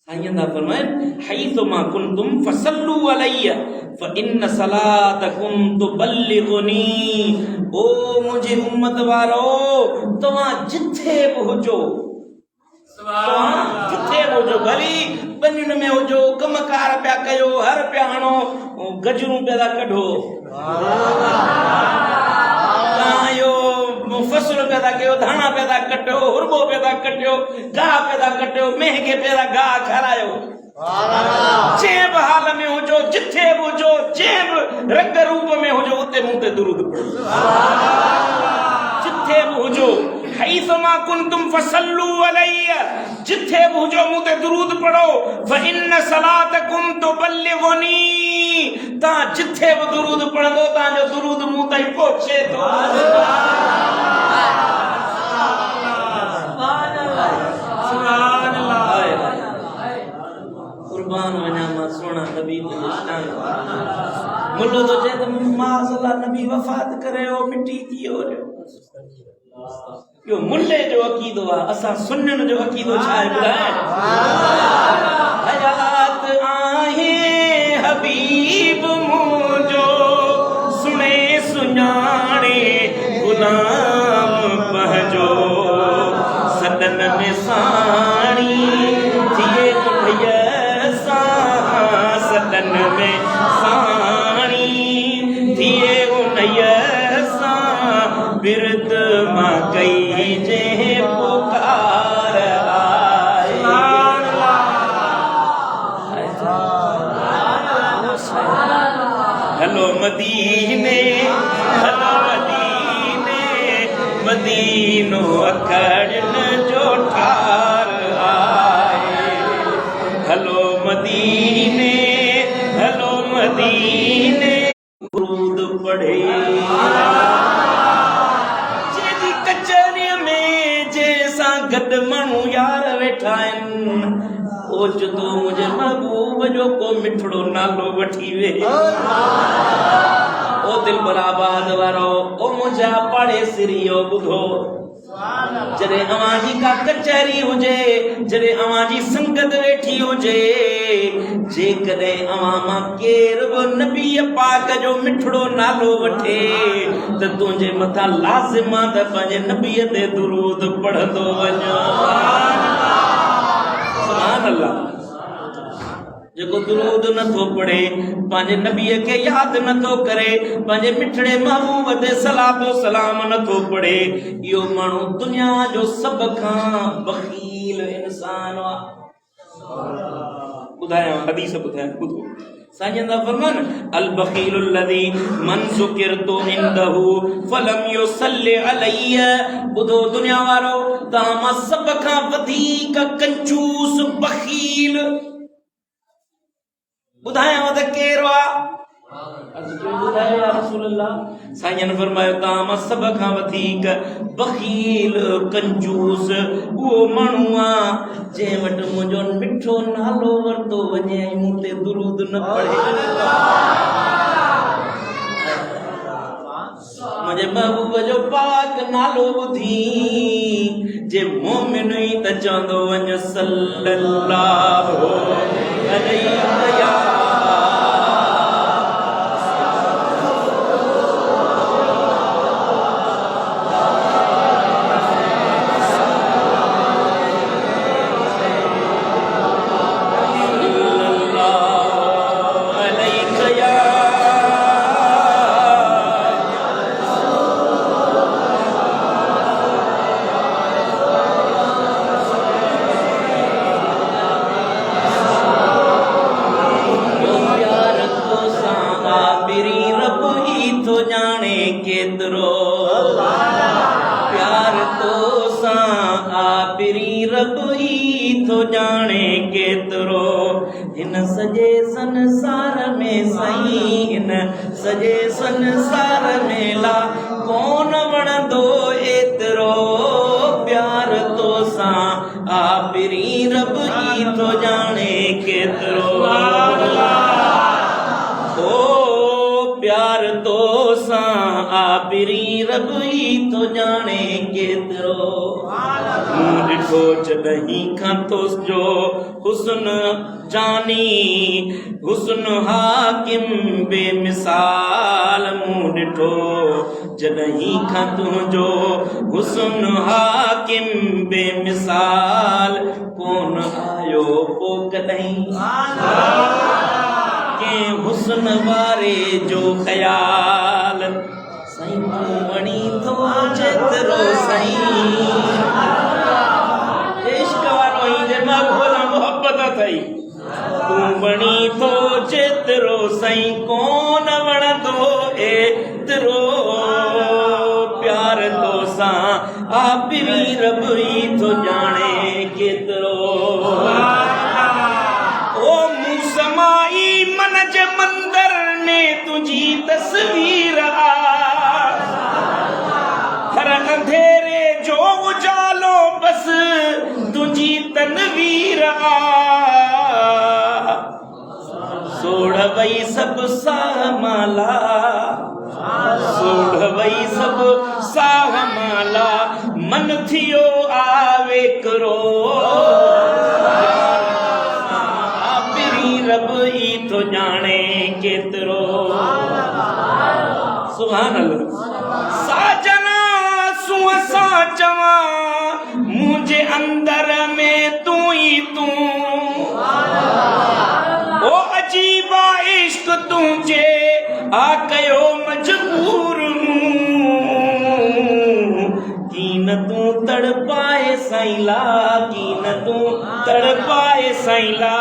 साईं दा फरमाइन हैसुमा कुंतुम फसल्लू अलैया फइन सलातकुम तुबल्लिगुनी। ओ मुंहिंजी उम्मत वारो, तव्हां जिथे बि हुजो, जिथे बि हुजो, भली बनियुनि में हुजो, कमकार पिया कयो, हर पिया हणो, गजरूं पिया था कढो, फसल पिया था कयो, धाणा पिया था कटियो, हुरबो पिया था कटियो, गाह पिया था कटियो, महंगे पिया था गाह खारायो। जंहिं बि हाल में हुजो, जिथे बि हुजो, जंहिं बि रंग रूप में हुजो, उते मूं ते दुरूद पढ़ो। जिथे बि हुजो, हैसुमा कुंतुम फसल्लू अलैया, जिथे बि हुजो मूं ते दुरूद पढ़ो। फइन सलातकुम तुबल्लिगुनी, तव्हां जिथे बि दुरूद पढ़ंदो, तव्हांजो दुरूद मूं ताईं पहुचे थो। कुर्बान वञा मां सोना नबी ते शान। मुल्लो तो चए त माज़अल्लाह नबी वफ़ात करे हो, मिटी थी वियो। यो मुल्ले जो अक़ीदो आहे, असां सुन्नियुनि जो अक़ीदो छा आहे ॿुधाए? हयात आहे हबीब मुंहिंजो, सुणे सुञाणे गुलाम पंहिंजो, सदन में साणी थिए भैया सां, सदन में साणी थिए उनैया सां, बिरद मां कई जे पुकार आए। हलो मदीने, हलो मदीने, मदीनो अखड़न जो ठार आए। हलो मदीने, हलो मदीने, दुरूद पढ़े। जेदी कचहरीअ में जंहिंसां गॾु माण्हू यार वेठा आहिनि, ओ जुदो मुंहिंजे महबूब जो को मिठड़ो नालो वठी वे। ओ दिल बराबाद वारो, ओ मुंहिंजा पाड़े सिरियो ॿुधो, जॾहिं अवां जी का कचहरी हुजे, जॾहिं अवां जी संगत वेठी हुजे, जेकॾहिं अवां मां केर बि नबी पाक जो मिठड़ो नालो वठे त तुंहिंजे मथां लाज़िम आहे त पंहिंजे नबीअ ते दुरूद पढ़ंदो वञो। सुभान अल्लाह। जेको दुरूद नथो पढ़े, पंहिंजे नबीअ खे यादि नथो करे, पंहिंजे मिठड़े महबूब ते सलातो सलाम नथो पढ़े, इहो माण्हू दुनिया जो सभ खां बख़ील इंसान आहे। ॿुधायां हदीस ॿुधायां, ॿुधो। साईं दा फरमान अल बख़ील الذي मन ज़ुकिरतु इंदहु फलम युसल्लि अलैया। ॿुधो दुनिया वारो, तव्हां मां सभ खां वधीक कंजूस बख़ील ॿुधायांव त केरु आहे? अर्ज़ कयो ॿुधायो या रसूल अल्लाह। साईं फरमायो तव्हां सभ खां वधीक बख़ील कंजूस उहो माण्हू आहे जंहिं वटि मुंहिंजो मिठो नालो वरितो वञे ऐं मूं ते दुरूद न पढ़े। मुंहिंजे महबूब जो पाक नालो ॿुधी जे मोमिन ई त चवंदो वञ सल्लल्लाहु अलैहि वसल्लम। प्यार तो सां आपिरी रब ई थो ॼाणे केतिरो हिन सॼे संसार में साईं हिन सॼे संसार में ला कोन वणंदो एतिरो प्यार तो सां आपिरी रब ई थो ॼाणे केतिरो प्यार तो सां आपिरी रब ई थो ॼाणे केतिरो मूं ॾिठो जॾहिं खां तुंहिंजो हुस्न जानी हुस्न हाकिम बेमिसाल मूं ॾिठो जॾहिं खां तुंहिंजो हुस्न हाकिम बेमिसाल कोन आयो पोइ कॾहिं हुस्न वारे जो ख्याल साईं तूं वणी थो जेतिरो साईं इश्क वारो ई जे मां भोला मोहब्बत अथई तूं वणी थो जेतिरो साईं कोन वणंदो एतिरो प्यार तो सां आपिरी रब ई थो ॼाणे केतिरो मन जे मंदर में तुझी तस्वीर हर अंधेरे जो उजालो बस तुझी तनवीर सोढ़ वई सब साह माला सोढ़ वई सब साह माला मन थियो आवे करो रब ई तो ॼाणे केतिरो सुभान अल्लाह साजना सुआ सा चवां मुंहिंजे अंदर में तूं ई तूं ओ अजीबा इश्क तुंहिंजे आ कयो मजबूर कीन तूं तड़पाए साईला कीन तूं तड़पाए साईला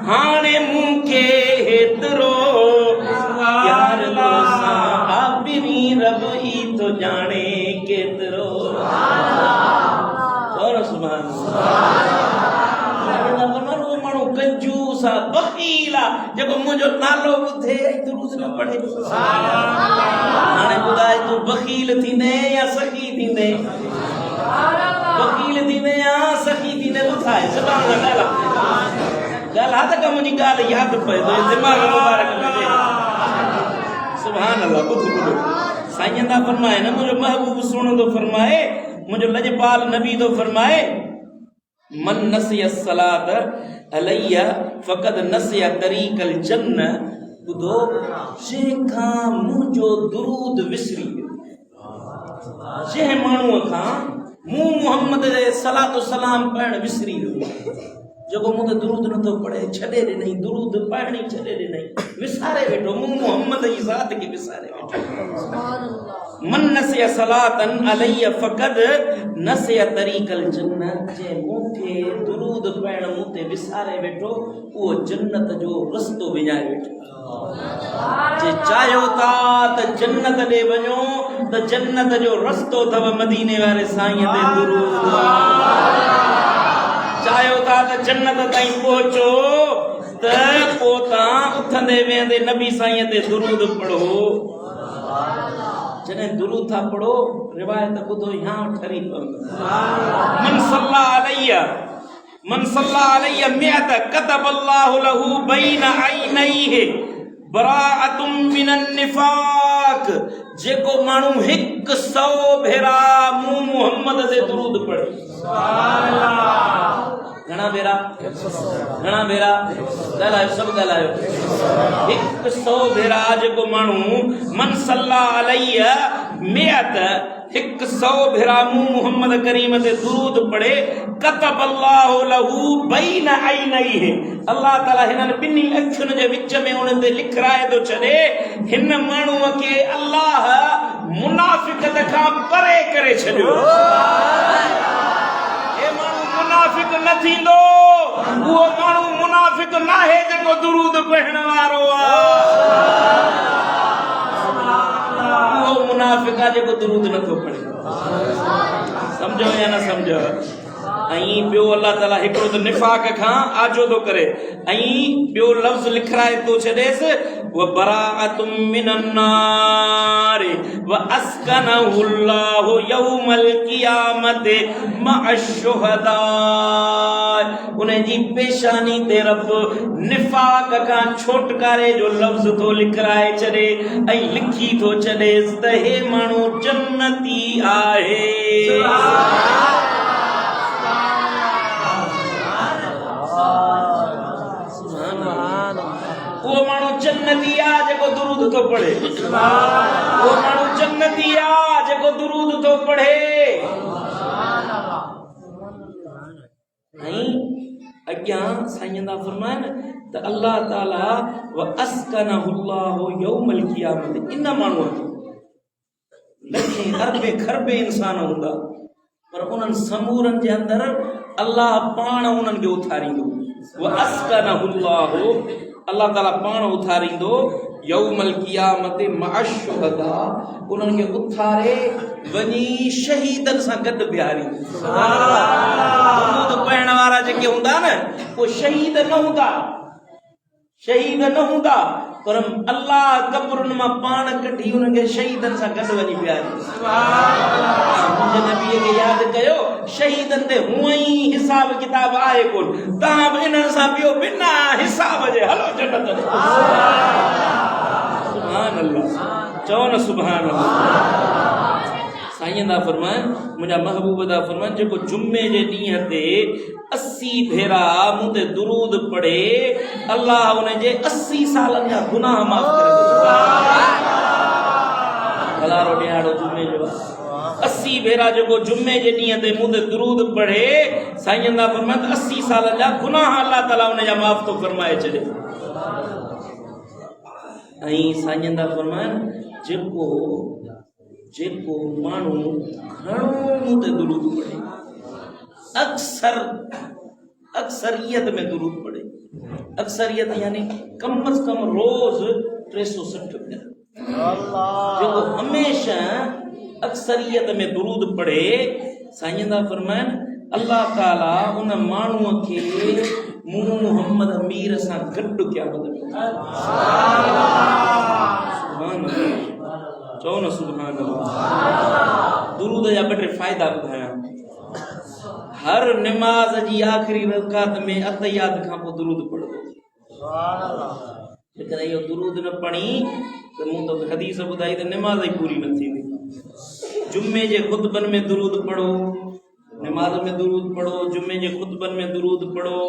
हाणे मूंखे हेतिरो प्यार तो सां आपिरी रब ई थो ॼाणे केतिरो और सुभान अल्लाह माण्हू कंजूस आहे बख़ील आहे जेको मुंहिंजो नालो ॿुधे दुरूद न पढ़े हाणे ॿुधाए तूं बख़ील थींदे या सखी थींदे वकील थींदे या सखी थींदे ॿुधाए सुभान अल्लाह ॻाल्हि त का मुंहिंजी ॻाल्हि यादि पए थो दिमाग़ मुबारक में सुभान अल्लाह ॿुध साईं था फरमाए न मुंहिंजो महबूब सुणंदो फरमाए मुंहिंजो लजपाल नबी थो फरमाए मन नसिया सलात अलैया फ़क़द नसिया तरीक़ल जन्न ॿुधो जंहिंखां मुंहिंजो दुरूद विसरी वियो जंहिं माण्हूअ खां मूं मुहम्मद जे सलातो सलाम पढ़ण विसरी वियो जेको मूं ते दुरूद नथो पढ़े छॾे ॾिनई दुरूद पढ़ण ई छॾे ॾिनई विसारे वेठो मूं मुहम्मद जी ज़ात खे विसारे वेठो मन नसिया सलातन अलैया फ़क़द नसिया तरीक़ल जन्नत जे मूंखे दुरूद पढ़ण मूं ते विसारे वेठो उहो जन्नत जो रस्तो विञाए वेठो जे चाहियो था त जन्नत ॾे वञो त जन्नत जो रस्तो अथव मदीने वारे साईं ते दुरूद चाहियो था त जन्नत ताईं पहुचो त पोइ तव्हां उथंदे वेहंदे नबी साईं ते दुरूद पढ़ो। जॾहिं दुरूद था पढ़ो रिवायत ॿुधो या ठरी पवंदो। मन सल्ला अलैहि मिअत कतब अल्लाहु लहू बैन ऐनैहि बराअतुम मिनन निफाक। जेको माण्हू 100 भेरा मूं मोहम्मद ते दुरूद पढ़े। घणा भेरा ॻाल्हायो, सभु ॻाल्हायो। 100 भेरा जेको माण्हू मन सल्ला अलैहि मिअत 100 भेरा मूं मोहम्मद करीम ते दुरूद पढ़े कतब अल्लाहु लहू बैन ऐनैहि। अल्लाह ताला हिननि ॿिन्ही अखियुनि जे विच में उन ते लिखराए थो छॾे हिन माण्हूअ खे अल्लाह मुनाफ़िक़त खां परे करे छॾियो। हे माण्हू मुनाफ़िक़ न थींदो, उहो माण्हू मुनाफ़िक़ नाहे जेको दुरूद पढ़ण वारो आहे। उहो मुनाफ़िक़ आहे जेको दुरूद नथो पढ़े। सम्झो या न सम्झो? ऐं ॿियो अल्लाह ताला हिकिड़ो त निफ़ाक़ खां आजो थो करे, ऐं ॿियो लफ़्ज़ लिखराए थो छॾेसि व बराअतुम मिनन नार व अस्कनहु अल्लाहु यौमल क़ियामति मअश्शुहदा। उन जी पेशानी ते रब निफ़ाक़ खां छोटकारे जो लफ़्ज़ थो लिखराए छॾे ऐं लिखी थो छॾेसि त हे माण्हू जन्नती आहे। वो माण्हू जन्नती आहे जेको दुरूद थो पढ़े। वो माण्हू जन्नती आहे जेको दुरूद थो पढ़े। ऐं अॻियां साईं था फरमाइनि त अल्लाह ताला व अस्कनहु अल्लाहु यौमल क़ियामत। इन माण्हूअ खे लखे अरबे खरबे इंसान हूंदा पर उन्हनि समूरनि जे अंदरि अल्लाह पाण उन्हनि खे उथारींदो। व अस्कनहु अल्लाहु, अल्लाह ताला पाण उथारींदो यौमल क़ियामत मअश्शुहदा। उन्हनि खे उथारे वञी शहीदनि सां गॾु बीहारींदो। दुरूद पढ़ण वारा जेके हूंदा न उहे शहीद न हूंदा पर अल्लाह कब्रुनि मां पाण कढी उन्हनि खे शहीदनि सां गॾु वञी बीहारींदो। मुंहिंजे नबीअ खे यादि कयो, शहीदनि ते हूअं ई हिसाब किताब आहे कोन, तव्हां बि इन्हनि सां पियो बिना हिसाब जे हलो जन्नत में। सुभान अल्लाह, चओ न सुभान अल्लाह। साईं था फरमाइनि, मुंहिंजा महबूब था फरमाइनि, जेको जुमे जे ॾींहं ते 80 भेरा मूं ते दुरूद पढ़े अल्लाह उन जे 80 सालनि जा गुनाह माफ़ करे थो। भलारो ॾियारो जुमे जो 80 भेरा जेको जुमे जे ॾींहं ते मूं ते दुरूद पढ़े साईं था फरमाइनि 80 सालनि जा गुनाह अल्लाह ताला उन जा माफ़ थो फरमाए छॾे। ऐं साईं था फरमाइनि जेको माण्हू घणो मूं ते दुरूद पढ़े, अक्सरियत में दुरूद पढ़े, अक्सरियत यानी कम अज कम रोज 360 भेरा, जेको हमेशा अक्सरियत में दुरूद पढ़े साईं था फरमाइनि अल्लाह ताला उन माण्हूअ खे मूं मोहम्मद अमीर सां गॾु क़यामत में। चओ न सुभान अल्लाह। दुरूद जा ॿ टे फ़ाइदा ॿुधायां। हर निमाज़ जी आख़िरी रकात में अतहियात खां पोइ दुरूद पढ़ो। जेकर इहो दुरूद न पढ़ी त मूं तो हदीस ॿुधाई त निमाज़ ई पूरी न थींदी। जुमे जे ख़ुतबनि में दुरूद पढ़ो, निमाज़ में दुरूद पढ़ो, जुमे जे ख़ुतबनि में दुरूद पढ़ो,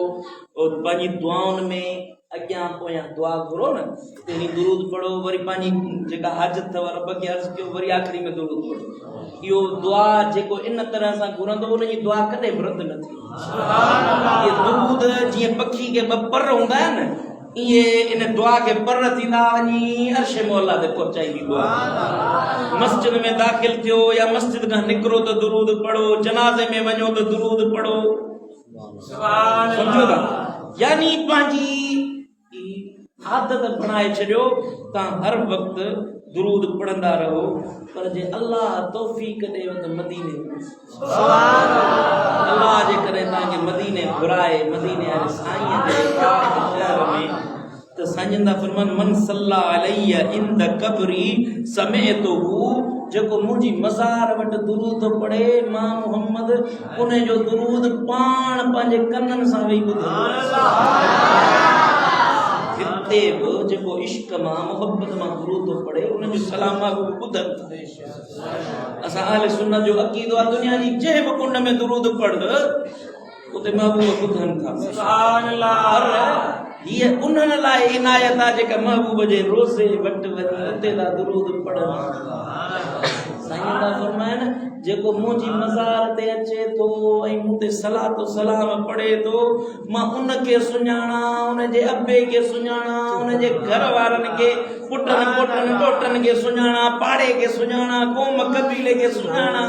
और पंहिंजी दुआउनि में अॻियां पोयां दुआ घुरो न तेरी दुरूद पढ़ो, वरी पंहिंजी जेका हाजत अथव रब खे अर्ज़ु कयो, वरी आख़िरी में दुरूद पढ़ो। इहो दुआ जेको इन तरह सां घुरंदो उनजी दुआ कॾहिं बि रद्द न थींदी। इहे दुरूद जीअं पखी खे 2 पर हूंदा आहिनि न, इहे इन दुआ खे पर थींदा वञी अर्श मौला ते पहुचाईंदी दुआ। मस्जिद में दाख़िल थियो या मस्जिद खां निकिरो त दुरूद पढ़ो, जनाज़े में वञो त दुरूद पढ़ो। सम्झो था? यानी पंहिंजी आदत बणाए छॾियो तव्हां हर वक़्तु दुरूद पढ़ंदा रहो पर जे अल्लाह तौफीक ॾेव त मदीने अल्लाह जे करे तव्हांखे मदीने घुराए मदीने वारे साईं जे पाक शहर में त साईं दा फरमान मन सल्ला अलैया इंद कबरी समेतहु जेको मुंहिंजी मज़ार वटि दुरूद पढ़े मां मोहम्मद उन जो दुरूद पाण पंहिंजे कननि सां वेही ॿुधंदो हिते बि जेको इश्क मां मोहब्बत मां दुरूद पढ़े उन जो सलाम ॿुधनि असां अहले सुन्नत जो अक़ीदो आहे दुनिया जी जंहिं बि कुंड में दुरूद पढ़ उते महबूब ॿुधनि था सुभान अल्लाह हीअ उन्हनि लाइ इनायत आहे जेका महबूब जे रोज़े वटि वञी उते ला दुरूद पढ़नि साईं दा फरमाइनि जेको मुंहिंजी मज़ार ते अचे थो ऐं मूं ते सलातो सलाम पढ़े थो मां उनखे सुञाणा उनजे अबे खे सुञाणा उनजे घर वारनि खे पुटनि पोटनि ॾोटनि खे सुञाणा पाड़े खे सुञाणा क़ौम कबीले खे सुञाणा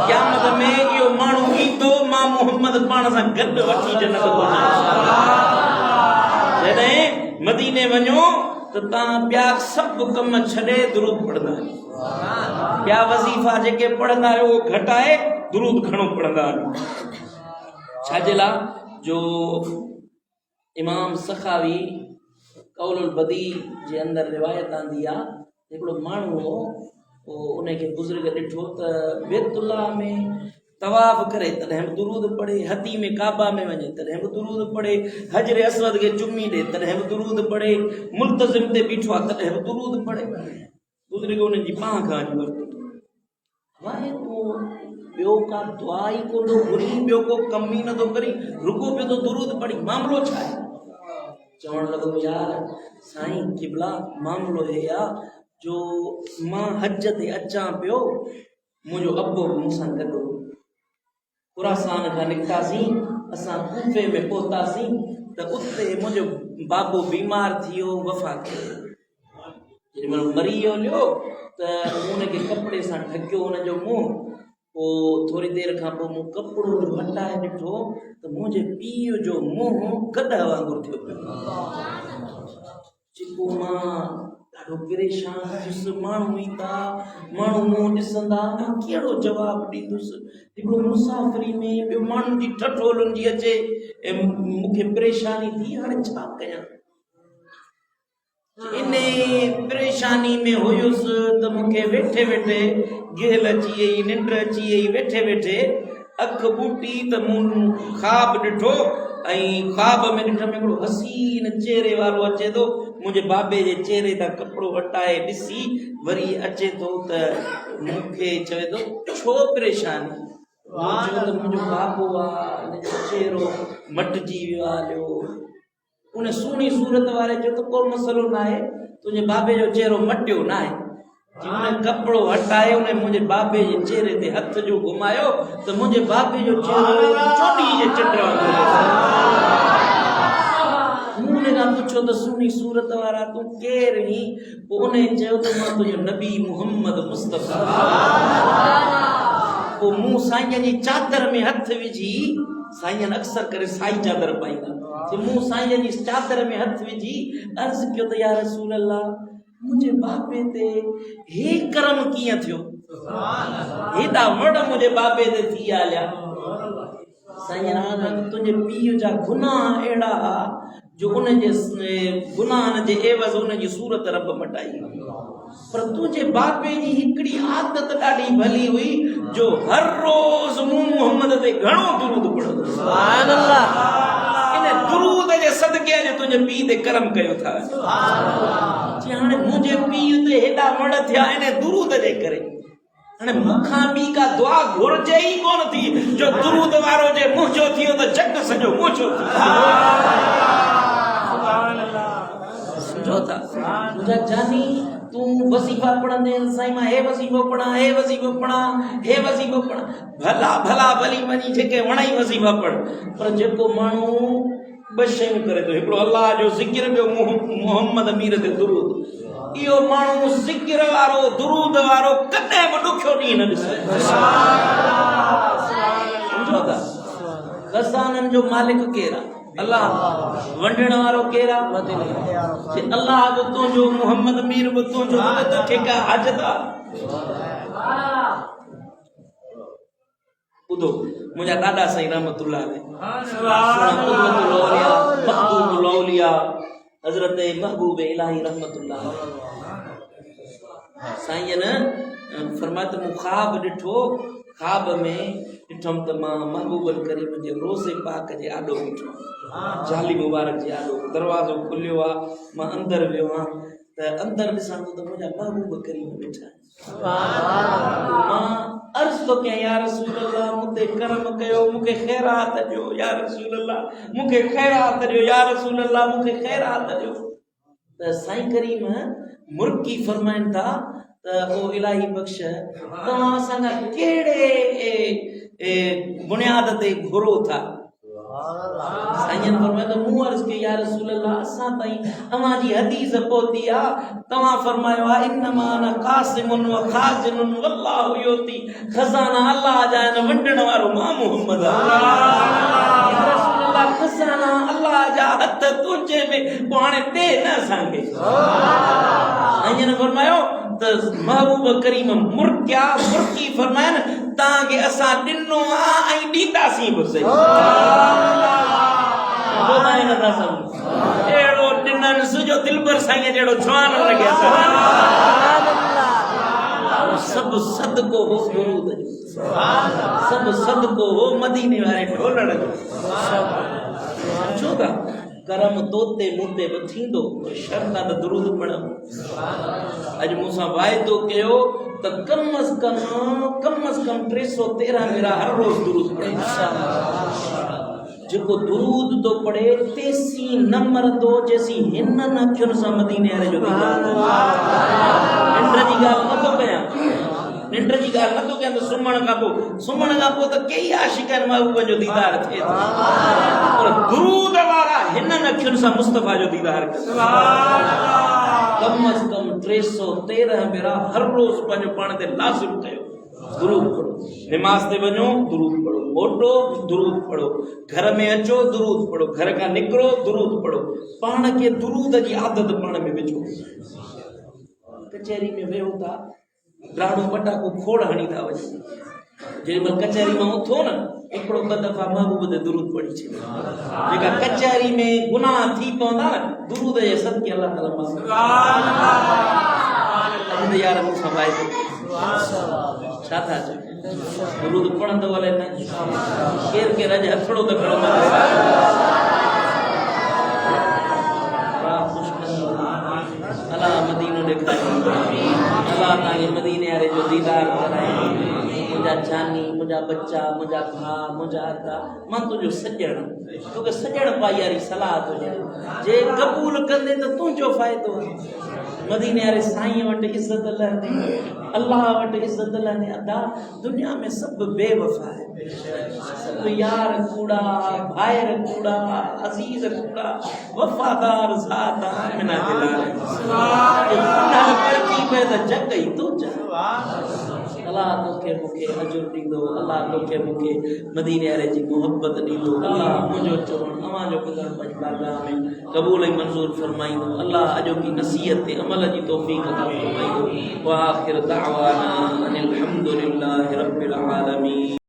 क़यामत में इहो माण्हू ईंदो मां मोहम्मद पाण सां गॾु वठी जन्नत जॾहिं मदीने वञो त तव्हां ॿिया सभु कम छॾे दुरूद पढ़ंदा ॿिया वज़ीफ़ा जेके पढ़ंदा आहियो उहो घटाए दुरूद घणो पढ़ंदा आहियो छाजे लाइ जो इमाम सखावी कौलुल बदी जे अंदरि रिवायत आंदी आहे हिकिड़ो माण्हू हो उनखे बुज़ुर्ग ॾिठो त बैतुल्लाह में तवाफ़ करे तॾहिं बि दुरूद पढ़े हदी में काबा में वञे तॾहिं बि दुरूद पढ़े हजरे असवद खे चुमी ॾे तॾहिं बि दुरूद पढ़े मुल्तज़िम ते बीठो आहे तॾहिं बि दुरूद पढ़े बुज़ुर्ग उन्हनि जी पाण खां वरितो वाहे तूं ॿियो का दुआ ई कोन थो घुरी ॿियो को कम ई नथो करी रुगो पियो थो दुरूद पढ़ी मामिलो छा आहे चवणु लॻो यार साईं क़िबला मामिलो हे आहे जो मां हज ते अचां पियो मुंहिंजो अबो मूंसां गॾु खुरासान खां निकितासीं असां कूफे में पहुतासीं त उते मुंहिंजो बाबो बीमार थी वियो वफ़ा कयो जेॾीमहिल मरी वियो त उनखे कपिड़े सां ढकियो हुनजो मुंहुं पोइ थोरी देरि खां पोइ मूं कपिड़ो हटाए ॾिठो त मुंहिंजे पीउ जो मुंहुं गॾ वांगुरु थियो पियो जेको मां ॾाढो परेशान थियुसि माण्हू ईंदा माण्हू मुंहुं ॾिसंदा मां कहिड़ो जवाबु ॾींदुसि हिकिड़ो मुसाफ़िरी में ॿियो माण्हुनि जी ठठोलुनि जी अचे ऐं मूंखे परेशानी थी हाणे छा कयां इन परेशानी में हुयुसि त मूंखे वेठे वेठे गेल अची वई निंड अची वई वेठे वेठे अखि ॿूटी त मूं ख़्वाब ॾिठो ऐं ख़्वाब में ॾिठमि हिकिड़ो हसीन चेहरे वारो अचे थो मुंहिंजे बाबे जे चेहरे तां कपिड़ो हटाए ॾिसी वरी अचे थो त मूंखे चवे थो छो परेशानी चयो त मुंहिंजो बाबो आहे हिनजो चेहरो मटिजी वियो आहे हलियो उन सुहिणी सूरत वारे चयो त को मसइलो न आहे तुंहिंजे बाबे जो चेहरो मटियो न आहे उन कपिड़ो हटाए उन मुंहिंजे बाबे जे चेहरे ते हथ जो घुमायो त मुंहिंजे बाबे जो चेहरो चोटी जे चिट वांगुरु मूं खां पुछो त सुहिणी सूरत वारा तूं केरु आहीं पोइ उन चयो त मां तुंहिंजो नबी मुहम्मद मुस्तफ़ा पोइ मूं साईं जी चादर में हथ विझी साईं अक्सर करे साई चादर पाईंदा मूं साईं जी चादर में हथ विझी अर्ज़ कयो त या रसूल अल्लाह मुंहिंजे बाबे ते हे करम कीअं थियो हेॾा वण मुंहिंजे बाबे ते थी हलिया साईं तुंहिंजे पीउ जा गुनाह अहिड़ा जो उनजे गुनाहनि जे एवज़ उनजी सूरत रब मटाई पर तुंहिंजे बाबे जी हिकिड़ी आदत ॾाढी भली हुई जो हर रोज़ मूं मोहम्मद ते घणो दुरूद पढ़ंदो सुभान अल्लाह इन दुरूद जे सदके जे तुंहिंजे पीउ ते करम कयो था हाणे मुंहिंजे पीउ ते हेॾा वण थिया इन दुरूद जे करे हाणे मूंखां ॿी का दुआ घुरिजे ई कोन थी जो दुरूद वारो जे मुंहुं जो थियो त जग सॼो मुंहुं जो समझो था मुंहिंजा जानी तूं वज़ीफ़ा पढ़ंदे साईं मां हे वज़ीफ़ो पढ़ा हे वज़ीफ़ो पढ़ा हे वज़ीफ़ो पढ़ा भला भला भली वञी जेके वणाई वज़ीफ़ा पढ़ पर जेको माण्हू ॿ शयूं करे थो हिकिड़ो अल्लाह जो ज़िक्र ॿियो मोहम्मद अमीर ते दुरूद इहो माण्हू ज़िक्र वारो दुरूद वारो कॾहिं बि ॾुखियो ॾींहुं न ॾिसे सम्झो था खज़ाननि जो मालिक केरु आहे अल्लाह वंडण वारो केरा जे अल्लाह जो तुझो मोहम्मद मीर बि तुझो त ठेका हजदा ॿुधो मुंहिंजा ॾाॾा साईं रहमतुल्लाह अलैहि हज़रत महबूब इलाही रहमतुल्लाह साईं न फरमात मूं ख्वाब ॾिठो ख्वाब में ॾिठमि त मां महबूबल करीम जे रोज़े पाक जे आॾो ॾिठो जाली मुबारक जे आॾो दरवाज़ो खुलियो आहे मां अंदरि वियो आहियां त अंदरि ॾिसां थो त मुंहिंजा महबूब करीम वेठा मां अर्ज़ तो कयां या रसूल अल्लाह मुते करम कयो मूंखे खैरात ॾियो या रसूल अल्लाह मूंखे खैरात ॾियो या रसूल अल्लाह मूंखे खैरात ॾियो त साईं करीम मुर्की फरमाइनि था त ओ इलाही बख्श तव्हां असांजा कहिड़े बुनियाद ते घुरो था साईं फरमाए त मूं अर्ज़ कई या रसूल अल्लाह असां ताईं तव्हां जी हदीस पहुती आहे तव्हां फरमायो आहे इन्नमा अना क़ासिमुन व ख़ाज़िनुन वल्लाहु युती खज़ाना अल्लाह जा न वंडण वारो मां मोहम्मद या रसूल अल्लाह खज़ाना अल्लाह जा हथ तुंहिंजे में पाण टे न असांखे साईं फरमायो त महबूब करीम मुर्की फरमाइन तव्हांखे असां ॾिनो आहे ऐं ॾींदासीं बि सही अहिड़ो ॾिननि सुजो दिलबर साईं जहिड़ो जवान लॻे सभु सदको हो दुरूद जो सभु सदको हो मदीने वारे ढोलण जो छो था करम तोते मूंते बि थींदो शर्त आहे त दुरूद पढ़ो अॼु मूंसां वाइदो कयो त कम अज़ कम 313 मेरा हर रोज़ दुरूद पढ़े जेको दुरूद तो पढ़े तेसी न मरंदो जेसी हिन अखियुनि सां मदीने वारे जो दीदार निंड जी ॻाल्हि नथो कयां निंड जी ॻाल्हि नथो कयां त सुम्हण खां पोइ त कई आशिक आहिनि महबूब जो दीदार थिए थो पर दुरूद वारा हिन अखियुनि सां मुस्तफ़ा जो दीदार कम अज़ कम 313 भेरा हर रोज़ पंहिंजो पाण ते लाज़िम कयो दुरूद पढ़ो नमाज़ ते वञो दुरूद पढ़ो मोटो दुरूद पढ़ो घर में अचो दुरूद पढ़ो घर खां निकिरो दुरूद पढ़ो पाण खे दुरूद जी आदत पाण में विझो कचहरी में वेहो था ॾाढो पटाको खोड़ हणी था वञो जेॾीमहिल कचहरी मां उथो न हिकिड़ो ॿ दफ़ा महबूब ते दुरूद पढ़ी छॾियो जेका कचहरी में गुनाह थी पवंदा न दुरूद जे सदके अल्लाह ताला माफ़ यार मूंसां वाइदो छा था चओ दुरूद पढ़ंदो हले न केरु केरु अॼु हथड़ो त खणो अल्लाह मदीनो ॾेखारियो अल्लाह तव्हांखे मदीने वारे जो दीदार कराए मुंहिंजा जानी मुंहिंजा बच्चा मुंहिंजा भाउ मुंहिंजा अदा मां तुंहिंजो सॼण तोखे सॼण पाई वारी सलाह थो ॾियां जे क़बूल कंदे त तुंहिंजो फ़ाइदो आहे मदीने वारे साईं वटि इज़त लहंदी अल्लाह वटि इज़त लहंदी अदा दुनिया में सब बेवफा है सब यार कूड़ा भाइर कूड़ा अजीज कूड़ा वफादार ज़ात आमिना दिलार करती पे त जग ही तो जा अल्लाह तोखे मूंखे अजुर ॾींदो अल्लाह तोखे मूंखे मदीने वारे जी मोहब्बत ॾींदो अल्लाह मुंहिंजो चवणु अवांजो ॿुधणु पंहिंजी बारगाह में क़बूल ऐं मंज़ूर फरमाईंदो अल्लाह अॼोकी नसीहत ते अमल जी तौफ़ीक़ अता फरमाईंदो व आख़िर दावाना अनिल हम्दुलिल्लाहि रब्बिल आलमीन।